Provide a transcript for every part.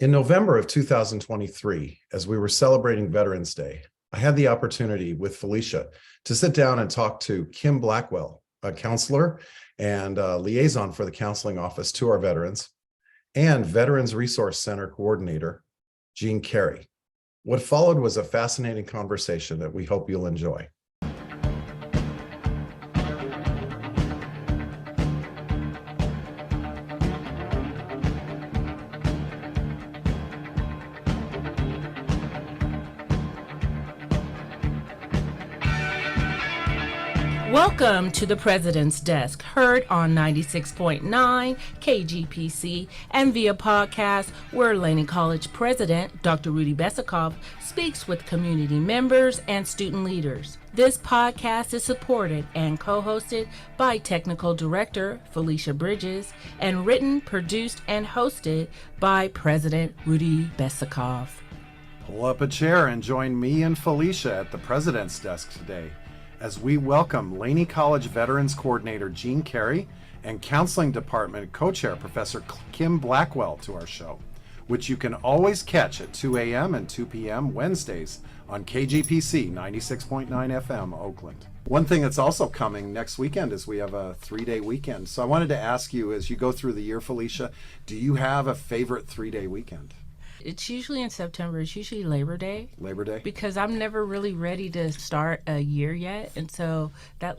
In November of 2023, as we were celebrating Veterans Day, I had the opportunity with Felicia to sit down and talk to Kimm Blackwell, a counselor and liaison for the counseling office to our veterans, and Veterans Resource Center coordinator, Jean Carey. What followed was a fascinating conversation that we hope you'll enjoy. Welcome to the President's Desk, heard on 96.9 KGPC and via podcast, where Laney College President Dr. Rudy Besikoff speaks with community members and student leaders. This podcast is supported and co-hosted by Technical Director Felicia Bridges and written, produced, and hosted by President Rudy Besikoff. Pull up a chair and join me and Felicia at the President's Desk today as we welcome Laney College Veterans Coordinator Jean Carey and Counseling Department Co-Chair Professor Kimm Blackwell to our show, which you can always catch at 2 a.m. and 2 p.m. Wednesdays on KGPC 96.9 FM Oakland. One thing that's also coming next weekend is we have a 3-day weekend. So I wanted to ask you, as you go through the year, Felicia, do you have a favorite 3-day weekend? It's usually in September. It's usually Labor Day. Labor Day? Because I'm never really ready to start a year yet. And so that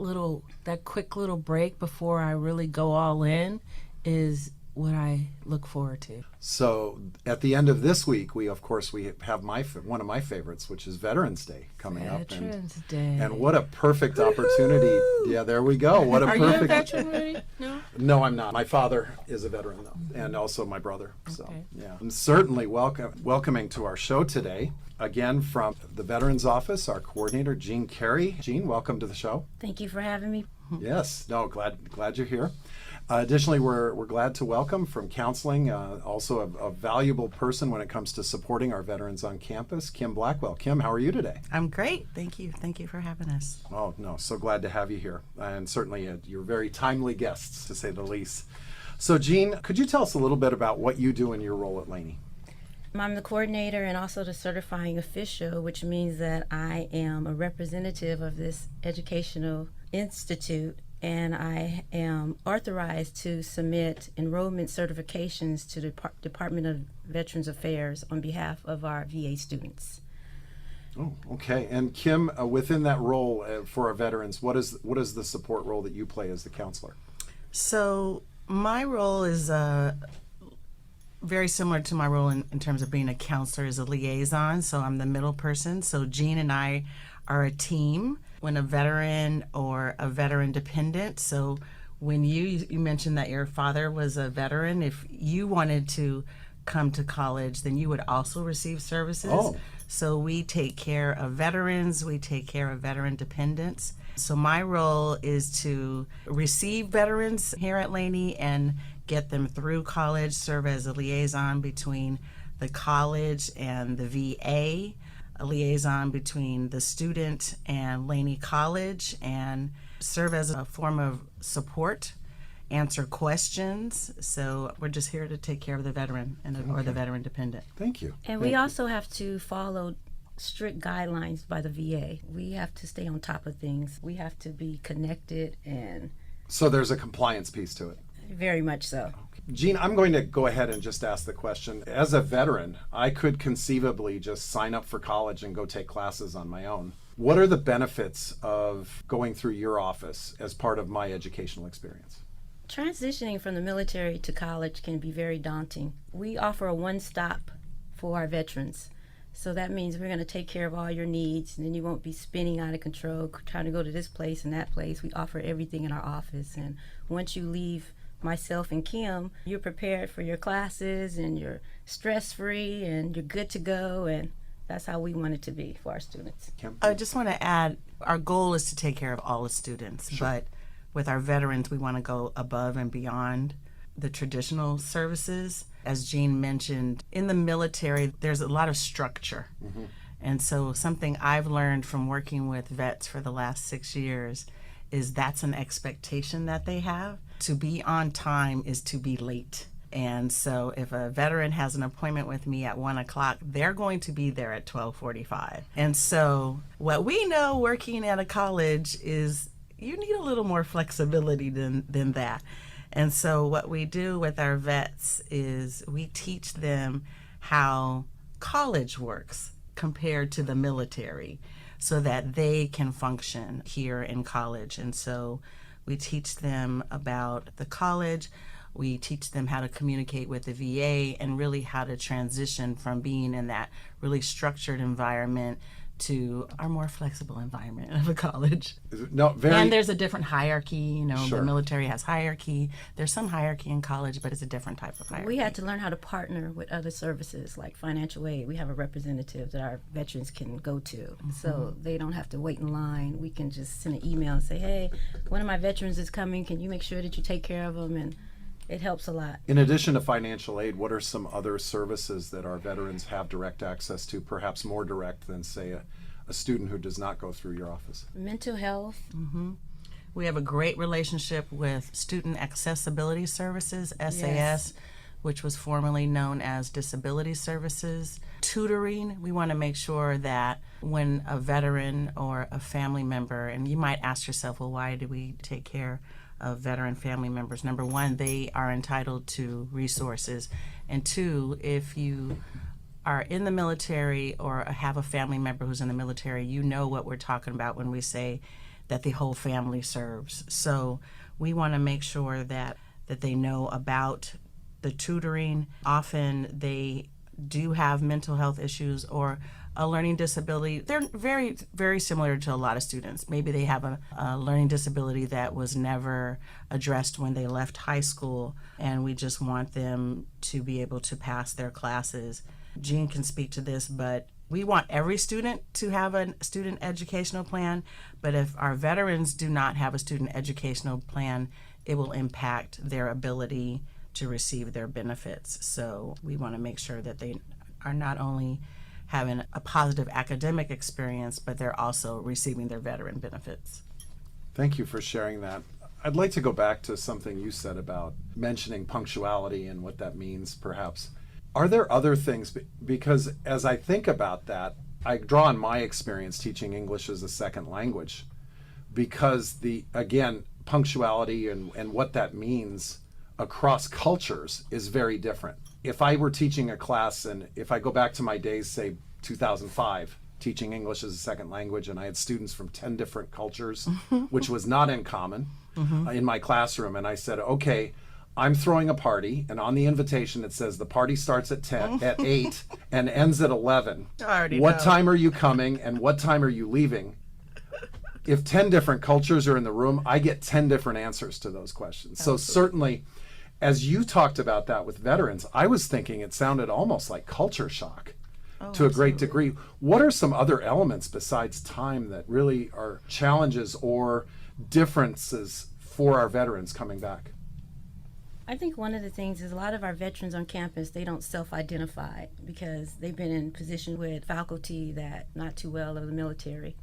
quick little break before I really go all in is what I look forward to. So at the end of this week, we have one of my favorites, which is Veterans Day coming up. Veterans Day. And what a perfect opportunity. Woo! Yeah, there we go. What a Are perfect. you a veteran, Rudy? No? No, I'm not. My father is a veteran, though, and also my brother. So, Okay. yeah. I'm certainly welcoming to our show today, again, from the Veterans Office, our coordinator, Jean Carey. Jean, welcome to the show. Thank you for having me. Yes. No, glad you're here. Additionally, we're glad to welcome from counseling, also a valuable person when it comes to supporting our veterans on campus, Kimm Blackwell. Kimm, how are you today? I'm great. Thank you. Thank you for having us. Oh, no, so glad to have you here. And certainly you're very timely guests, to say the least. So, Jean, could you tell us a little bit about what you do in your role at Laney? I'm the coordinator and also the certifying official, which means that I am a representative of this educational institute, and I am authorized to submit enrollment certifications to the Department of Veterans Affairs on behalf of our VA students. Oh, okay. And Kimm, within that role for our veterans, what is the support role that you play as the counselor? So my role is very similar to my role in terms of being a counselor as a liaison. So I'm the middle person. So Jean and I are a team when a veteran or a veteran dependent. So when you mentioned that your father was a veteran, if you wanted to come to college, then you would also receive services. Oh. So we take care of veterans, we take care of veteran dependents. So my role is to receive veterans here at Laney and get them through college, serve as a liaison between the college and the VA, a liaison between the student and Laney College, and serve as a form of support, answer questions. So we're just here to take care of the veteran or the veteran dependent. Thank you. And we also have to follow strict guidelines by the VA. We have to stay on top of things. We have to be connected, and So there's a compliance piece to it. very much so. Jean, I'm going to go ahead and just ask the question. As a veteran, I could conceivably just sign up for college and go take classes on my own. What are the benefits of going through your office as part of my educational experience? Transitioning from the military to college can be very daunting. We offer a one-stop for our veterans. So that means we're going to take care of all your needs, and then you won't be spinning out of control, trying to go to this place and that place. We offer everything in our office. And once you leave myself and Kimm, you're prepared for your classes and you're stress-free and you're good to go. And that's how we want it to be for our students. Kimm? I just want to add, our goal is to take care of all the students, but with our veterans, we want to go above and beyond the traditional services. As Jean mentioned, in the military, there's a lot of structure. Mm-hmm. And so something I've learned from working with vets for the last 6 years is that's an expectation that they have. To be on time is to be late. And so if a veteran has an appointment with me at 1 o'clock, they're going to be there at 12:45. And so what we know working at a college is you need a little more flexibility than that. And so what we do with our vets is we teach them how college works compared to the military so that they can function here in college. And so we teach them about the college. We teach them how to communicate with the VA and really how to transition from being in that really structured environment to our more flexible environment of a college. No, very. And there's a different hierarchy. You know, Sure. The military has hierarchy. There's some hierarchy in college, but it's a different type of hierarchy. We had to learn how to partner with other services like financial aid. We have a representative that our veterans can go to, so they don't have to wait in line. We can just send an email and say, hey, one of my veterans is coming. Can you make sure that you take care of them? And it helps a lot. In addition to financial aid, what are some other services that our veterans have direct access to, perhaps more direct than, say, a student who does not go through your office? Mental health. We have a great relationship with Student Accessibility Services, SAS, Yes. which was formerly known as Disability Services. Tutoring, we want to make sure that when a veteran or a family member, and you might ask yourself, well, why do we take care of veteran family members? Number one, they are entitled to resources. And two, if you are in the military or have a family member who's in the military, you know what we're talking about when we say that the whole family serves. So we want to make sure that they know about the tutoring. Often they do have mental health issues or a learning disability. They're very, very similar to a lot of students. Maybe they have a learning disability that was never addressed when they left high school, and we just want them to be able to pass their classes. Jean can speak to this, but we want every student to have a student educational plan, but if our veterans do not have a student educational plan, it will impact their ability to receive their benefits. So we want to make sure that they are not only having a positive academic experience, but they're also receiving their veteran benefits. Thank you for sharing that. I'd like to go back to something you said about mentioning punctuality and what that means, perhaps. Are there other things? Because as I think about that, I draw on my experience teaching English as a second language, because again, punctuality and what that means across cultures is very different. If I were teaching a class, and if I go back to my days, say 2005, teaching English as a second language, and I had students from 10 different cultures, which was not uncommon in my classroom, and I said, okay, I'm throwing a party, and on the invitation it says the party starts at 8 and ends at 11. What time are you coming and what time are you leaving? If 10 different cultures are in the room, I get 10 different answers to those questions. So certainly, as you talked about that with veterans, I was thinking it sounded almost like culture shock to a great degree. What are some other elements besides time that really are challenges or differences for our veterans coming back? I think one of the things is a lot of our veterans on campus, they don't self-identify because they've been in position with faculty that not too well of the military.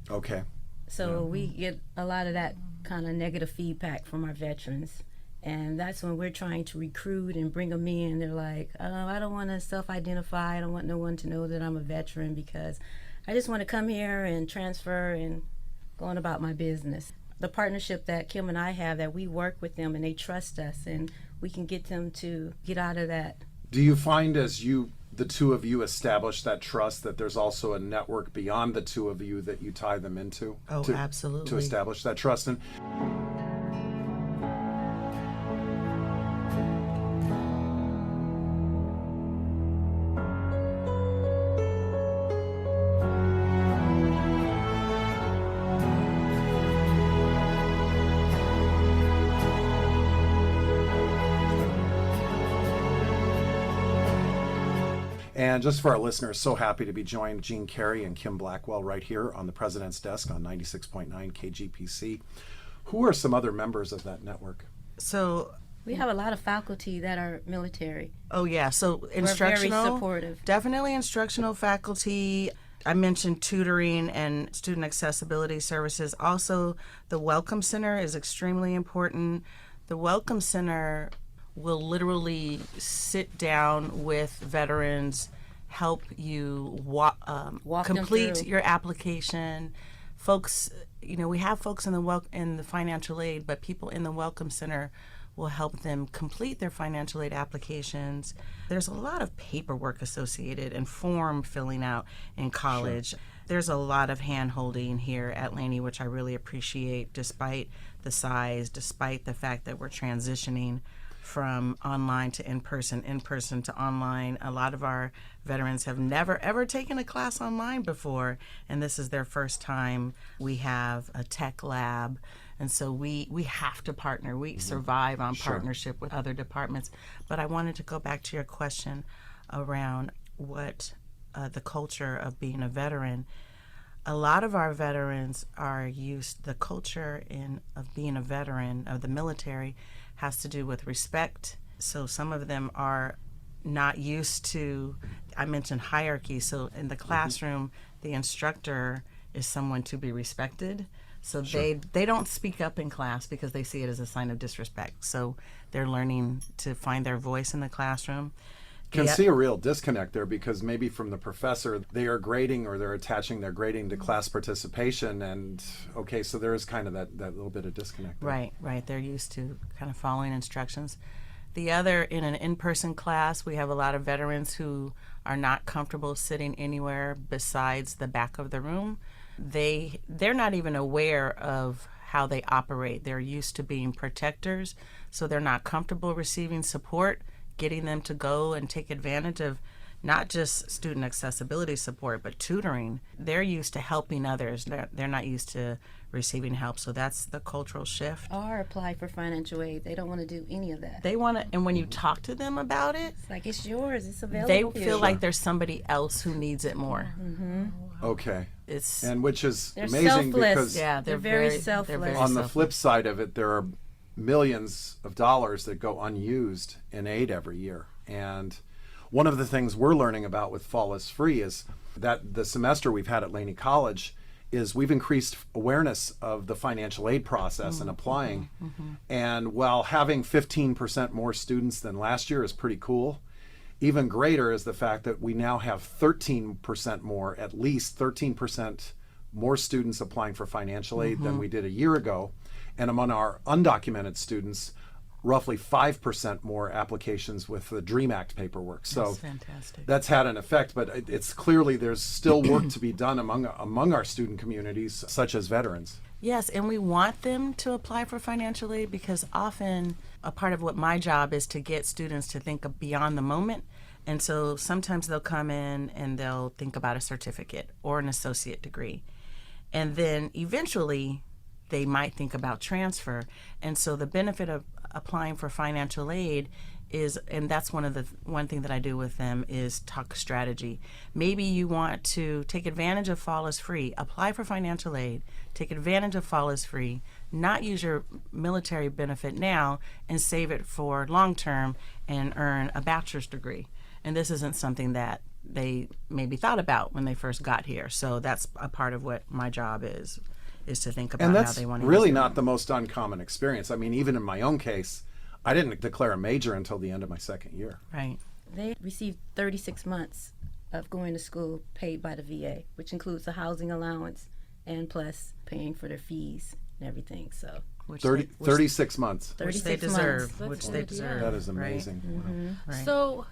Okay. So we get a lot of that kind of negative feedback from our veterans. And that's when we're trying to recruit and bring them in. They're like, oh, I don't want to self-identify. I don't want no one to know that I'm a veteran because I just want to come here and transfer and go on about my business. The partnership that Kimm and I have, that we work with them and they trust us and we can get them to get out of that. Do you find as the two of you establish that trust, that there's also a network beyond the two of you that you tie them into? Oh, absolutely. To establish that trust. And And just for our listeners, so happy to be joined, Jean Carey and Kimm Blackwell, right here on the President's Desk on 96.9 KGPC. Who are some other members of that network? So we have a lot of faculty that are military. Oh yeah, so instructional, we're very supportive. Definitely instructional faculty. I mentioned tutoring and student accessibility services. Also, the Welcome Center is extremely important. The Welcome Center will literally sit down with veterans, help you Walk them complete through. your application. Folks, we have folks in the financial aid, but people in the Welcome Center will help them complete their financial aid applications. There's a lot of paperwork associated and form filling out in college. Sure. There's a lot of hand-holding here at Laney, which I really appreciate, despite the size, despite the fact that we're transitioning from online to in-person to online. A lot of our veterans have never, ever taken a class online before, and this is their first time. We have a tech lab, and so we have to partner. We survive on partnership with other departments. But I wanted to go back to your question around what the culture of being a veteran. A lot of our veterans are used, the culture of being a veteran of the military has to do with respect. So some of them are not used to, I mentioned hierarchy. So in the classroom, the instructor is someone to be respected. So they don't speak up in class because they see it as a sign of disrespect. So they're learning to find their voice in the classroom. Can see a real disconnect there, because maybe from the professor, they are grading, or they're attaching their grading to class participation, and okay, so there is kind of that little bit of disconnect there. Right. They're used to kind of following instructions. The other, in an in-person class, we have a lot of veterans who are not comfortable sitting anywhere besides the back of the room. They're not even aware of how they operate. They're used to being protectors, so they're not comfortable receiving support, getting them to go and take advantage of not just student accessibility support, but tutoring. They're used to helping others. They're not used to receiving help. So that's the cultural shift. Or apply for financial aid. They don't want to do any of that. They want to, and when you talk to them about it, It's like, it's yours. It's available. they to feel you. like there's somebody else who needs it more. Okay. It's And which is They're amazing, selfless. because yeah, They're very selfless. They're very on the selfless. flip side of it, there are millions of dollars that go unused in aid every year. And one of the things we're learning about with Fall is Free is that the semester we've had at Laney College is we've increased awareness of the financial aid process and applying. And while having 15% more students than last year is pretty cool, even greater is the fact that we now have 13% more, at least 13% more students applying for financial aid than we did a year ago. And among our undocumented students, roughly 5% more applications with the DREAM Act paperwork. So That's fantastic. that's had an effect, but it's clearly there's still work to be done among our student communities, such as veterans. Yes, and we want them to apply for financial aid, because often a part of what my job is to get students to think of beyond the moment. And so sometimes they'll come in and they'll think about a certificate or an associate degree. And then eventually they might think about transfer. And so the benefit of applying for financial aid is, and that's one thing that I do with them, is talk strategy. Maybe you want to take advantage of Fall is Free, apply for financial aid, take advantage of Fall is Free, not use your military benefit now and save it for long term and earn a bachelor's degree. And this isn't something that they maybe thought about when they first got here. So that's a part of what my job is to think about And how that's they want to really use not the most uncommon experience. I mean, even in my own case, I didn't declare a major until the end of my second year. Right. They received 36 months of going to school paid by the VA, which includes a housing allowance and plus paying for their fees and everything. So Which 36 months. which they 36 deserve. months. Which they deserve. That is right? amazing. Right. So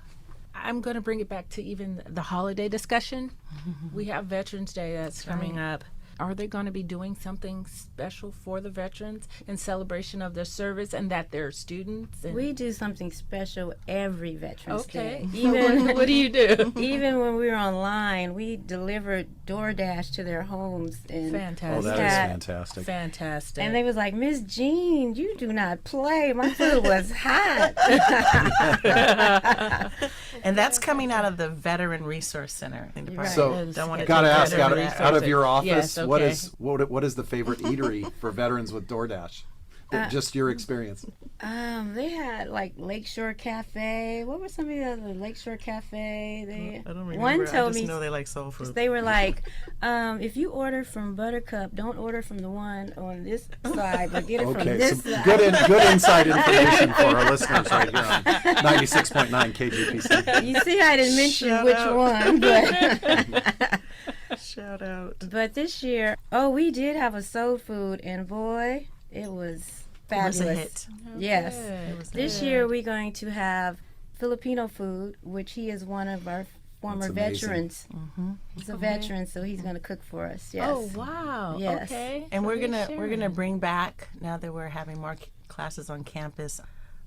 I'm going to bring it back to even the holiday discussion. We have Veterans Day that's coming up. Are they going to be doing something special for the veterans in celebration of their service and that they're students? And we do something special every Veterans okay. Day. Even what do you do? Even when we were online, we delivered DoorDash to their homes. And Fantastic. Oh, that is Yeah. fantastic. Fantastic. And they was like, Miss Jean, you do not play. My food was hot. And that's coming out of the Veteran Resource Center. Right. So, Don't want to gotta take ask, credit for that. out of your office, Yes, what okay. is what is the favorite eatery for veterans with DoorDash? Just your experience. They had like Lakeshore Cafe. What were some of the other Lakeshore Cafe? I don't remember. One told I just me know they like soul food. they were like, if you order from Buttercup, don't order from the one on this side, but get it from Okay, this some side. good inside information for our listeners right here on 96.9 KGPC. You see, I didn't mention Shout which out. one, but Shout out. but this year, we did have a soul food, and boy, it was It was fabulous. a hit. Yes. It was a This hit. year we're going to have Filipino food, which he is one of our former That's amazing. veterans. He's a veteran, so he's going to cook for us. Yes. Oh wow. Yes. Okay. And we're Please gonna share. bring back, now that we're having more classes on campus,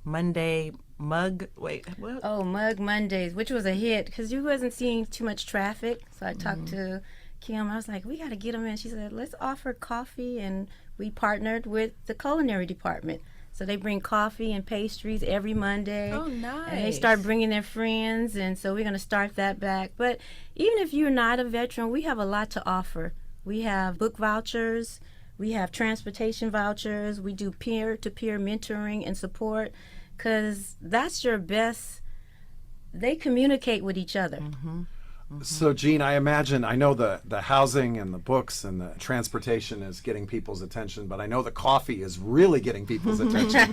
Monday mug. Wait, what? Oh, Mug Mondays, which was a hit because you wasn't seeing too much traffic. So I talked to Kim. I was like, we got to get them in. She said, let's offer coffee, and we partnered with the culinary department. So they bring coffee and pastries every Monday. Oh, nice. And they start bringing their friends, and so we're going to start that back. But even if you're not a veteran, we have a lot to offer. We have book vouchers. We have transportation vouchers. We do peer-to-peer mentoring and support because that's your best. They communicate with each other. So, Jean, I imagine, I know the housing and the books and the transportation is getting people's attention, but I know the coffee is really getting people's attention.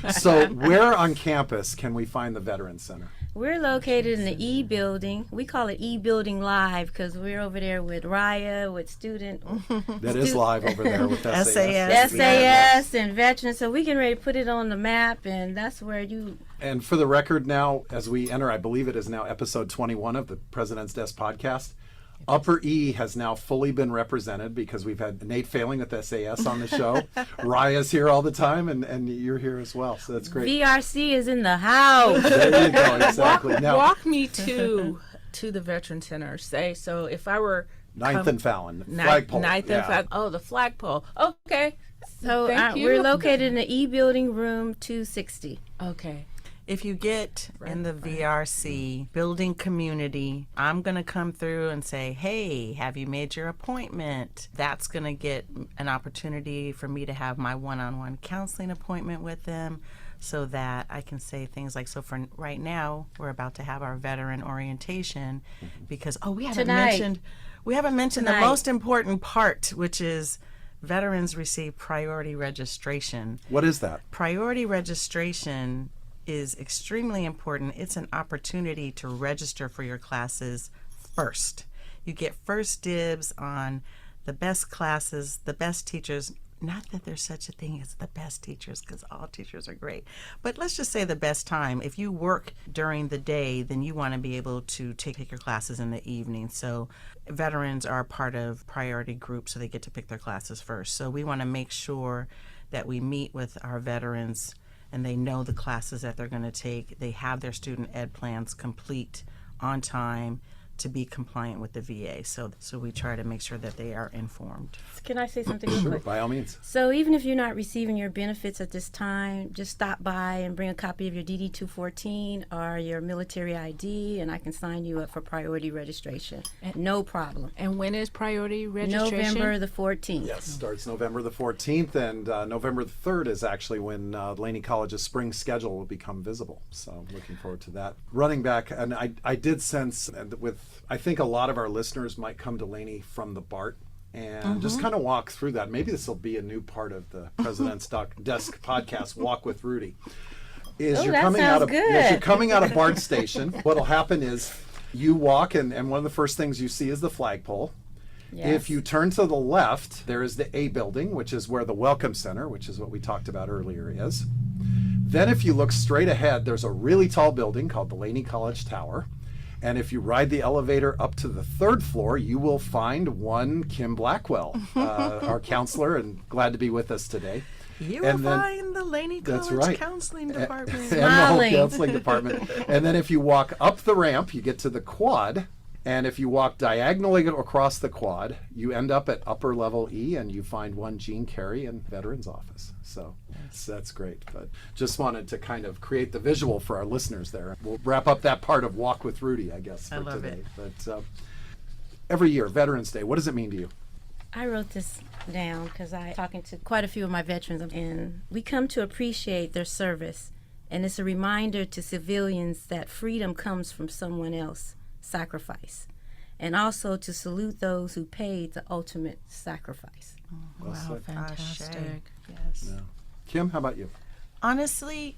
So, where on campus can we find the Veterans Center? We're located in the E building. We call it E Building Live because we're over there with Raya, with student That is live over there with SAS. SAS and veterans. So we getting ready to put it on the map, and that's where you. And for the record now, as we enter, I believe it is now episode 21 of the President's Desk podcast. Upper E has now fully been represented because we've had Nate Failing with SAS on the show. Raya's here all the time, and you're here as well. So that's great. VRC is in the house. There you go. Exactly. Now, Walk me to the Veteran Center. Say so if I were 9th and Fallon, Ninth flagpole. and Yeah. Fallon. Oh, the flagpole. Okay. So Thank you. we're located in the E building, room 260. Okay. If you get in the VRC building community, I'm going to come through and say, hey, have you made your appointment? That's going to get an opportunity for me to have my one-on-one counseling appointment with them so that I can say things like, so for right now, we're about to have our veteran orientation because, we haven't Tonight. mentioned the Tonight. most important part, which is veterans receive priority registration. What is that? Priority registration is extremely important. It's an opportunity to register for your classes first. You get first dibs on the best classes, the best teachers. Not that there's such a thing as the best teachers, because all teachers are great. But let's just say the best time. If you work during the day, then you want to be able to take your classes in the evening. So veterans are part of priority groups, so they get to pick their classes first. So we want to make sure that we meet with our veterans and they know the classes that they're going to take. They have their student ed plans complete on time to be compliant with the VA. So we try to make sure that they are informed. Can I say something real Sure, quick? by all means. So even if you're not receiving your benefits at this time, just stop by and bring a copy of your DD-214 or your military ID, and I can sign you up for priority registration. No problem. And when is priority registration? November the 14th. Yes, starts November the 14th, and November the 3rd is actually when Laney College's spring schedule will become visible. So I'm looking forward to that. Running back, and I did sense I think a lot of our listeners might come to Laney from the BART and just kind of walk through that. Maybe this will be a new part of the President's Desk podcast, Walk with Rudy. As Oh, you're that coming out sounds of good. as you're coming out of BART station, what'll happen is you walk and one of the first things you see is the flagpole. Yes. If you turn to the left, there is the A building, which is where the Welcome Center, which is what we talked about earlier, is. Then if you look straight ahead, there's a really tall building called the Laney College Tower. And if you ride the elevator up to the 3rd floor, you will find one Kimm Blackwell, our counselor, and glad to be with us today. You And will then- find the Laney That's College right. Counseling And Department. the whole Smiling. counseling department. And then if you walk up the ramp, you get to the quad. And if you walk diagonally across the quad, you end up at upper level E and you find one Jean Carey in Veterans Office. So that's great. But just wanted to kind of create the visual for our listeners there. We'll wrap up that part of Walk with Rudy, I guess, for I love today. it. But every year, Veterans Day, what does it mean to you? I wrote this down because I'm talking to quite a few of my veterans, and we come to appreciate their service. And it's a reminder to civilians that freedom comes from someone else's sacrifice, and also to salute those who paid the ultimate sacrifice. Well Wow, said. fantastic. Yes. Yeah. Kim, how about you? Honestly,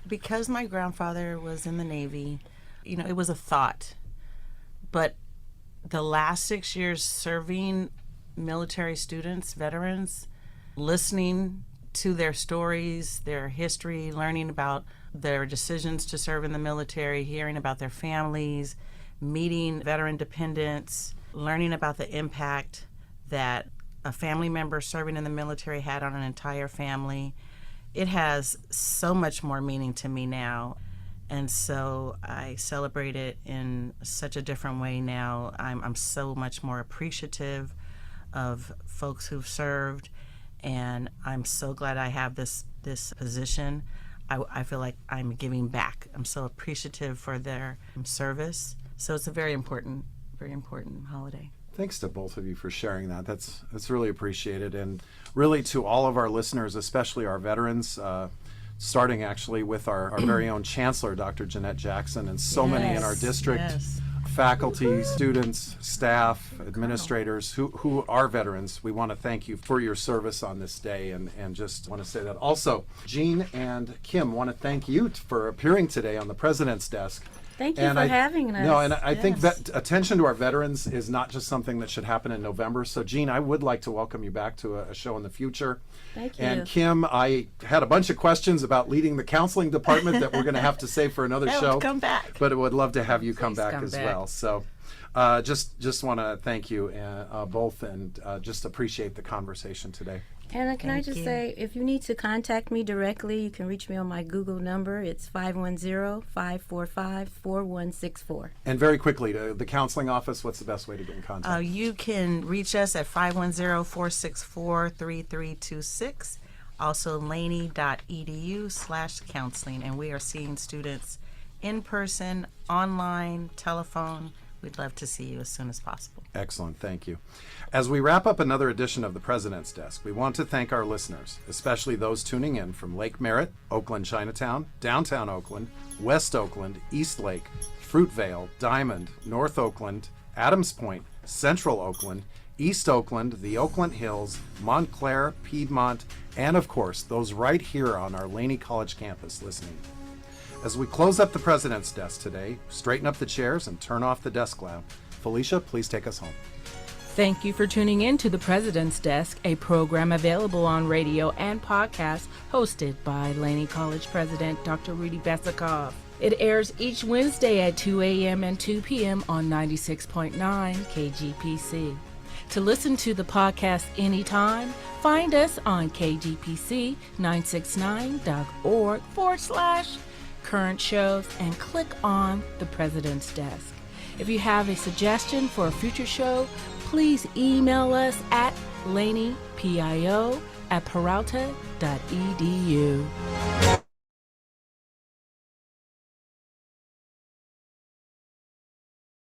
because my grandfather was in the Navy, it was a thought. But the last 6 years serving military students, veterans, listening to their stories, their history, learning about their decisions to serve in the military, hearing about their families, meeting veteran dependents, learning about the impact that a family member serving in the military had on an entire family. It has so much more meaning to me now. And so I celebrate it in such a different way now. I'm so much more appreciative of folks who've served, and I'm so glad I have this position. I feel like I'm giving back. I'm so appreciative for their service. So it's a very important holiday. Thanks to both of you for sharing that. That's really appreciated, and really to all of our listeners, especially our veterans, starting actually with our very own Chancellor, Dr. Jeanette Jackson, and so many in our district, Yes. faculty, students, staff, administrators who are veterans. We want to thank you for your service on this day, and just want to say that. Also, Jean and Kim want to thank you for appearing today on the President's Desk. Thank you for having us. No, and I think Yes. that attention to our veterans is not just something that should happen in November. So, Jean, I would like to welcome you back to a show in the future. Thank you. And Kim, I had a bunch of questions about leading the counseling department that we're going to have to save for another show. Come back. But I would love to have you come Please back come as back. well. So, just want to thank you both, and just appreciate the conversation today. Anna, can I Thank just you. say, if you need to contact me directly, you can reach me on my Google number. It's 510-545-4164. And very quickly, to the counseling office, what's the best way to get in contact? You can reach us at 510-464-3326. Also, laney.edu/counseling. And we are seeing students in person, online, telephone. We'd love to see you as soon as possible. Excellent, thank you. As we wrap up another edition of the President's Desk, we want to thank our listeners, especially those tuning in from Lake Merritt, Oakland Chinatown, downtown Oakland, West Oakland, East Lake, Fruitvale, Diamond, North Oakland, Adams Point, Central Oakland, East Oakland, the Oakland Hills, Montclair, Piedmont, and of course, those right here on our Laney College campus listening. As we close up the President's Desk today, straighten up the chairs and turn off the desk lamp. Felicia, please take us home. Thank you for tuning in to the President's Desk, a program available on radio and podcast hosted by Laney College President Dr. Rudy Besikoff. It airs each Wednesday at 2 a.m. and 2 p.m. on 96.9 KGPC. To listen to the podcast anytime, find us on kgpc969.org/current shows and click on the President's Desk. If you have a suggestion for a future show, please email us at laneypio@peralta.edu.